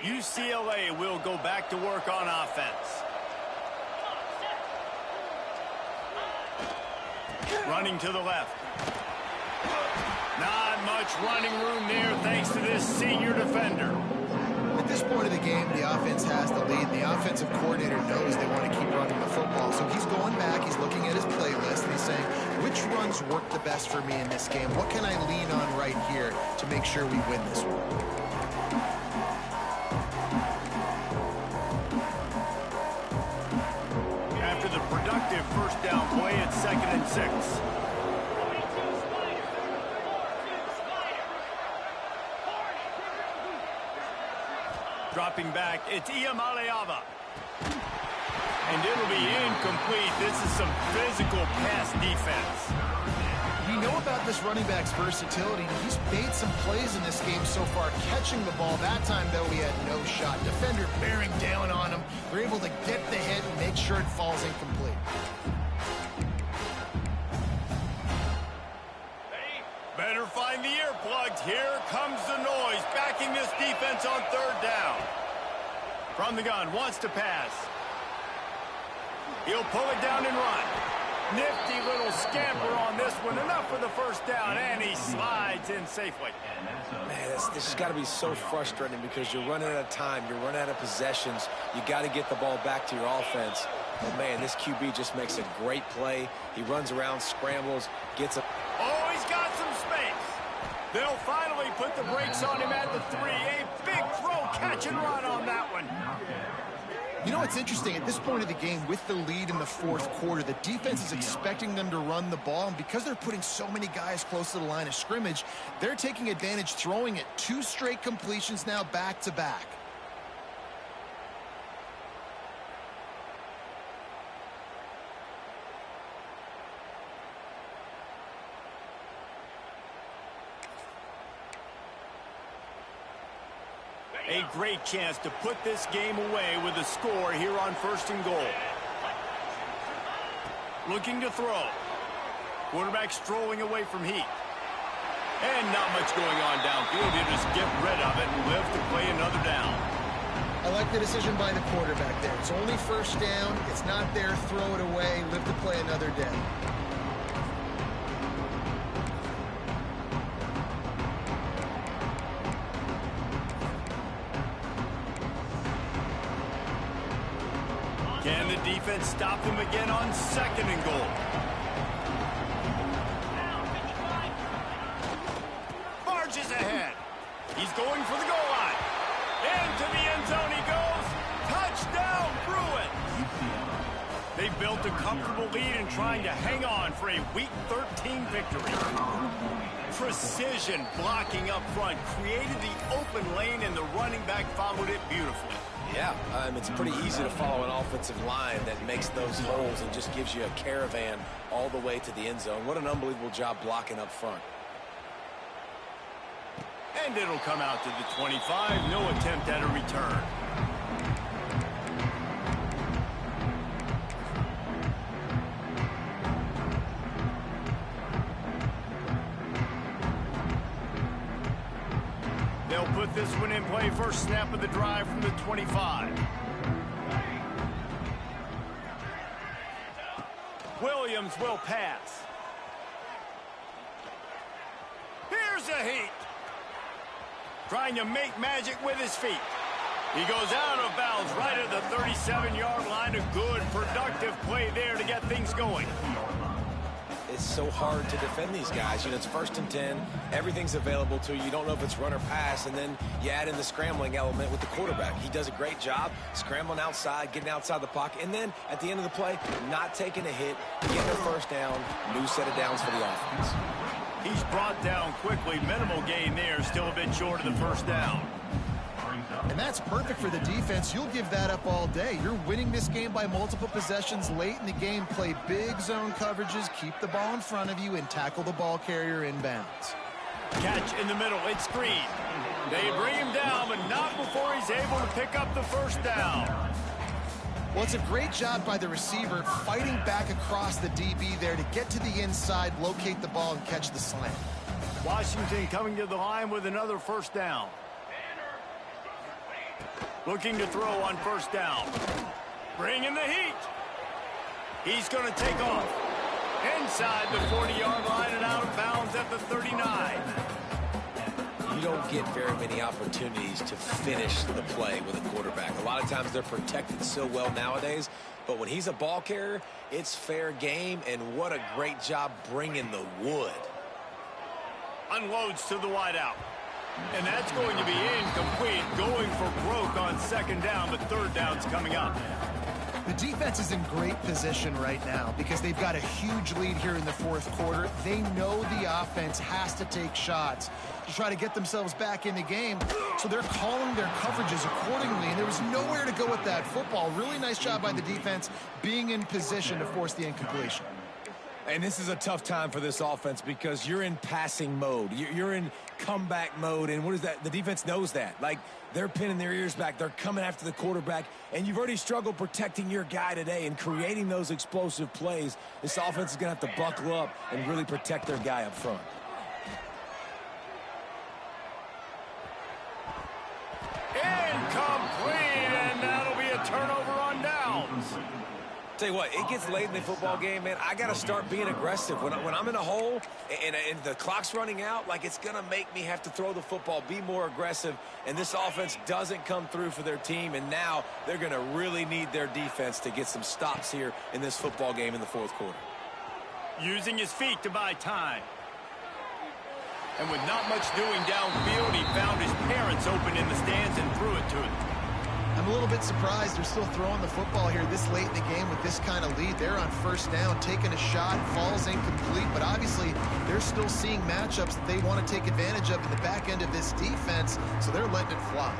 UCLA will go back to work on offense. Running to the left. Not much running room there thanks to this senior defender.
At this point of the game, the offense has the lead. The offensive coordinator knows they want to keep running the football. So he's going back, he's looking at his playlist, and he's saying, which runs work the best for me in this game? What can I lean on right here to make sure we win this one?
After the productive first down play, it's 2nd and 6. Dropping back, it's Iamaleava. And it'll be incomplete. This is some physical pass defense.
We know about this running back's versatility. He's made some plays in this game so far, catching the ball. That time, though, he had no shot. Defender bearing down on him. They're able to get the hit and make sure it falls incomplete.
Better find the earplugs. Here comes the noise, backing this defense on third down. From the gun, wants to pass. He'll pull it down and run. Nifty little scamper on this one. Enough for the first down, and he slides in safely.
Man, this has got to be so frustrating because you're running out of time. You're running out of possessions. You got to get the ball back to your offense. But, man, this QB just makes a great play. He runs around, scrambles, gets a...
Oh, he's got some space. They'll finally put the brakes on him at the 3. A big throw, catch and run on that one.
You know what's interesting? At this point of the game, with the lead in the fourth quarter, the defense is expecting them to run the ball, and because they're putting so many guys close to the line of scrimmage, they're taking advantage, throwing it 2 straight completions now back-to-back.
A great chance to put this game away with a score here on 1st and goal. Looking to throw. Quarterback strolling away from heat. And not much going on downfield. He'll just get rid of it and live to play another down.
I like the decision by the quarterback there. It's only 1st down. It's not there. Throw it away. Live to play another day.
Can the defense stop him again on 2nd and goal? Barges ahead. He's going for the goal line. Into the end zone he goes. Touchdown, Bruins. They built a comfortable lead and trying to hang on for a Week 13 victory. Precision blocking up front created the open lane, and the running back followed it beautifully.
Yeah, it's pretty easy to follow an offensive line that makes those holes and just gives you a caravan all the way to the end zone. What an unbelievable job blocking up front.
And it'll come out to the 25. No attempt at a return. They'll put this one in play. First snap of the drive from the 25. Williams will pass. Here's a heat. Trying to make magic with his feet. He goes out of bounds right at the 37-yard line. A good, productive play there to get things going.
It's so hard to defend these guys. You know, it's 1st and 10. Everything's available to you. You don't know if it's run or pass, and then you add in the scrambling element with the quarterback. He does a great job scrambling outside, getting outside the pocket, and then at the end of the play, not taking a hit, getting a 1st down, new set of downs for the offense.
He's brought down quickly. Minimal gain there. Still a bit short of the 1st down.
And that's perfect for the defense. You'll give that up all day. You're winning this game by multiple possessions late in the game. Play big zone coverages, keep the ball in front of you, and tackle the ball carrier inbounds.
Catch in the middle. It's screen. They bring him down, but not before he's able to pick up the 1st down.
Well, it's a great job by the receiver fighting back across the DB there to get to the inside, locate the ball, and catch the slant.
Washington coming to the line with another 1st down. Looking to throw on 1st down. Bring in the heat. He's going to take off. Inside the 40-yard line and out of bounds at the 39.
You don't get very many opportunities to finish the play with a quarterback. A lot of times they're protected so well nowadays, but when he's a ball carrier, it's fair game, and what a great job bringing the wood.
Unloads to the wideout. And that's going to be incomplete. Going for broke on 2nd down, but 3rd down's coming up.
The defense is in great position right now because they've got a huge lead here in the fourth quarter. They know the offense has to take shots to try to get themselves back in the game, so they're calling their coverages accordingly, and there was nowhere to go with that football. Really nice job by the defense being in position to force the incompletion.
And this is a tough time for this offense because you're in passing mode. You're in comeback mode, and what is that? The defense knows that. Like, they're pinning their ears back. They're coming after the quarterback, and you've already struggled protecting your guy today and creating those explosive plays. This offense is going to have to buckle up and really protect their guy up front.
Incomplete, and that'll be a turnover on downs.
Tell you what, it gets late in the football game, man. I got to start being aggressive. When I'm in a hole and the clock's running out, like, it's going to make me have to throw the football, be more aggressive, and this offense doesn't come through for their team, and now they're going to really need their defense to get some stops here in this football game in the fourth quarter.
Using his feet to buy time. And with not much doing downfield, he found his parents open in the stands and threw it to him.
I'm a little bit surprised they're still throwing the football here this late in the game with this kind of lead. They're on first down, taking a shot, falls incomplete, but obviously they're still seeing matchups that they want to take advantage of in the back end of this defense, so they're letting it fly.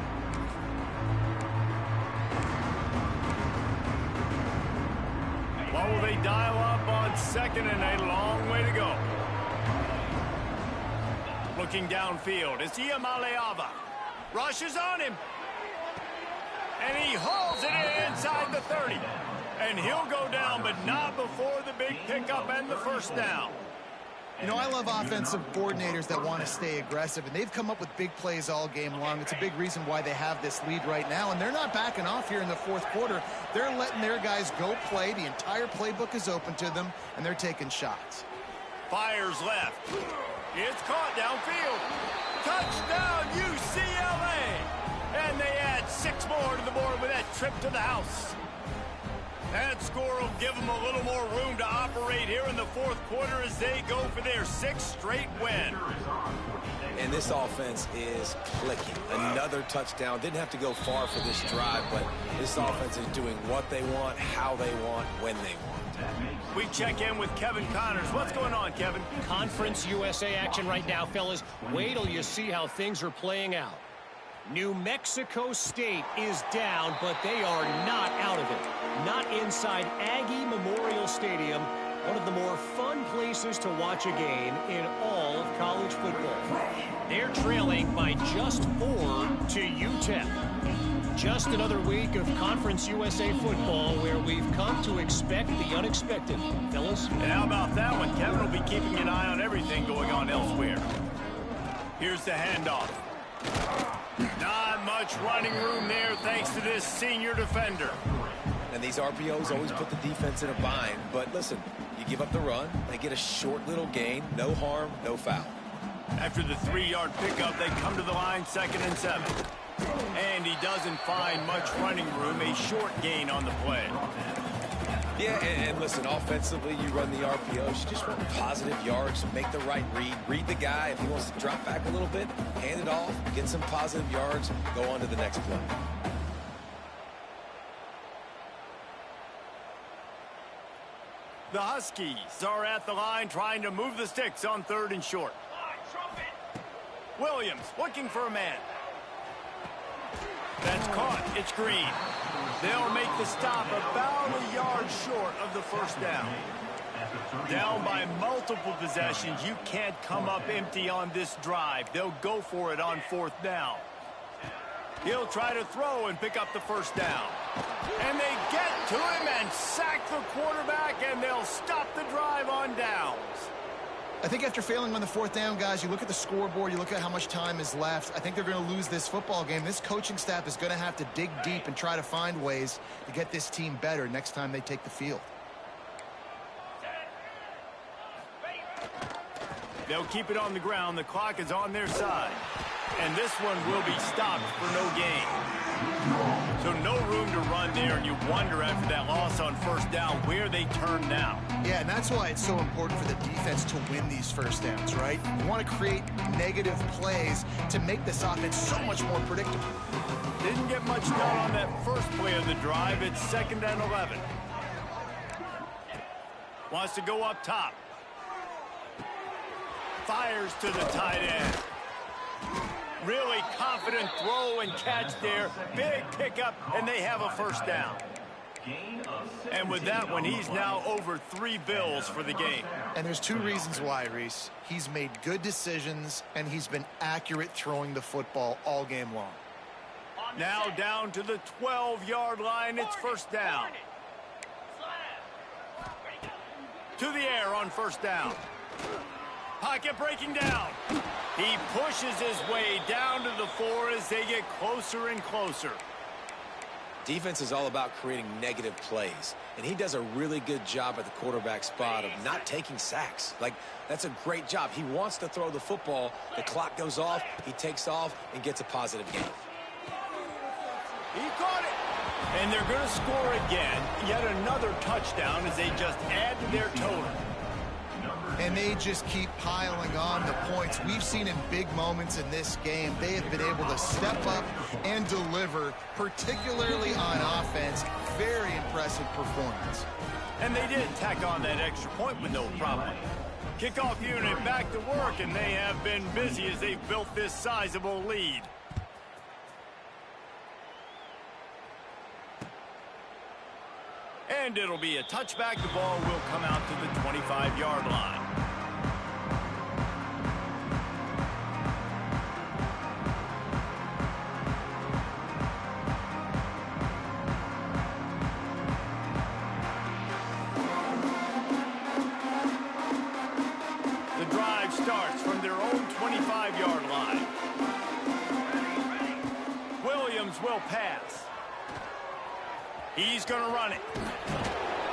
What will they dial up on second, and a long way to go. Looking downfield, it's Iamaleava. Rushes on him. And he hauls it in inside the 30. And he'll go down, but not before the big pickup and the first down.
You know, I love offensive coordinators that want to stay aggressive, and they've come up with big plays all game long. It's a big reason why they have this lead right now, and they're not backing off here in the fourth quarter. They're letting their guys go play. The entire playbook is open to them, and they're taking shots.
Fires left. It's caught downfield. Touchdown, UCLA! And they add 6 more to the board with that trip to the house. That score will give them a little more room to operate here in the fourth quarter as they go for their 6th straight win.
And this offense is clicking. Another touchdown. Didn't have to go far for this drive, but this offense is doing what they want, how they want, when they want.
We check in with Kevin Connors. What's going on, Kevin?
Conference USA action right now, fellas. Wait till you see how things are playing out. New Mexico State is down, but they are not out of it. Not inside Aggie Memorial Stadium, one of the more fun places to watch a game in all of college football. They're trailing by just 4 to UTEP. Just another week of Conference USA football where we've come to expect the unexpected. Fellas?
And how about that one? Kevin will be keeping an eye on everything going on elsewhere. Here's the handoff. Not much running room there thanks to this senior defender.
And these RPOs always put the defense in a bind. But listen, you give up the run, they get a short little gain, no harm, no foul.
After the 3-yard pickup, they come to the line 2nd and 7. And he doesn't find much running room, a short gain on the play.
Yeah, and listen, offensively, you run the RPOs. You just run positive yards, make the right read the guy. If he wants to drop back a little bit, hand it off, get some positive yards, go on to the next play.
The Huskies are at the line trying to move the sticks on 3rd and short. Williams looking for a man. That's caught. It's Green. They'll make the stop about a yard short of the first down. Down by multiple possessions. You can't come up empty on this drive. They'll go for it on 4th down. He'll try to throw and pick up the first down. And they get to him and sack the quarterback, and they'll stop the drive on downs.
I think after failing on the 4th down, guys, you look at the scoreboard, you look at how much time is left. I think they're going to lose this football game. This coaching staff is going to have to dig deep and try to find ways to get this team better next time they take the field.
They'll keep it on the ground. The clock is on their side. And this one will be stopped for no gain. So no room to run there, and you wonder after that loss on first down where they turn now.
Yeah, and that's why it's so important for the defense to win these first downs, right? You want to create negative plays to make this offense so much more predictable.
Didn't get much done on that first play of the drive. It's 2nd and 11. Wants to go up top. Fires to the tight end. Really confident throw and catch there. Big pickup, and they have a first down. And with that one, he's now over 3 bills for the game.
And there's 2 reasons why, Reese. He's made good decisions, and he's been accurate throwing the football all game long.
Now down to the 12-yard line. It's first down. To the air on first down. Pocket breaking down. He pushes his way down to the 4 as they get closer and closer.
Defense is all about creating negative plays, and he does a really good job at the quarterback spot of not taking sacks. Like, that's a great job. He wants to throw the football. The clock goes off. He takes off and gets a positive gain.
He caught it. And they're going to score again. Yet another touchdown as they just add to their total.
And they just keep piling on the points. We've seen in big moments in this game, they have been able to step up and deliver, particularly on offense. Very impressive performance.
And they did tack on that extra point with no problem. Kickoff unit back to work, and they have been busy as they've built this sizable lead. And it'll be a touchback. The ball will come out to the 25-yard line. The drive starts from their own 25-yard line. Williams will pass. He's going to run it.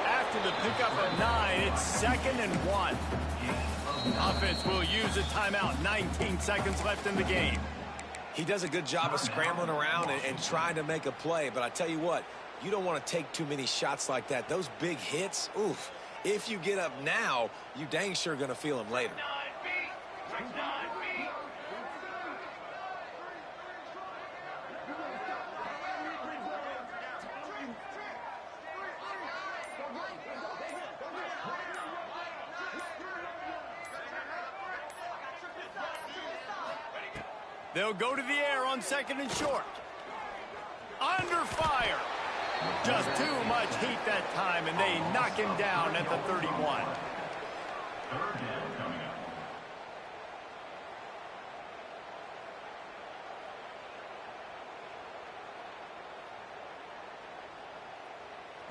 After the pickup of 9, it's 2nd and 1. Offense will use a timeout. 19 seconds left in the game.
He does a good job of scrambling around and trying to make a play, but I tell you what, you don't want to take too many shots like that. Those big hits, oof. If you get up now, you dang sure going to feel them later.
They'll go to the air on 2nd and short. Under fire. Just too much heat that time, and they knock him down at the 31.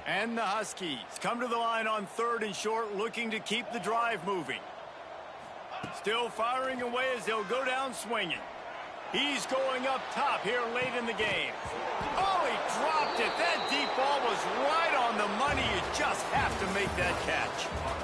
And the Huskies come to the line on 3rd and short, looking to keep the drive moving. Still firing away as they'll go down swinging. He's going up top here late in the game. Oh, he dropped it. That deep ball was right on the money. You just have to make that catch.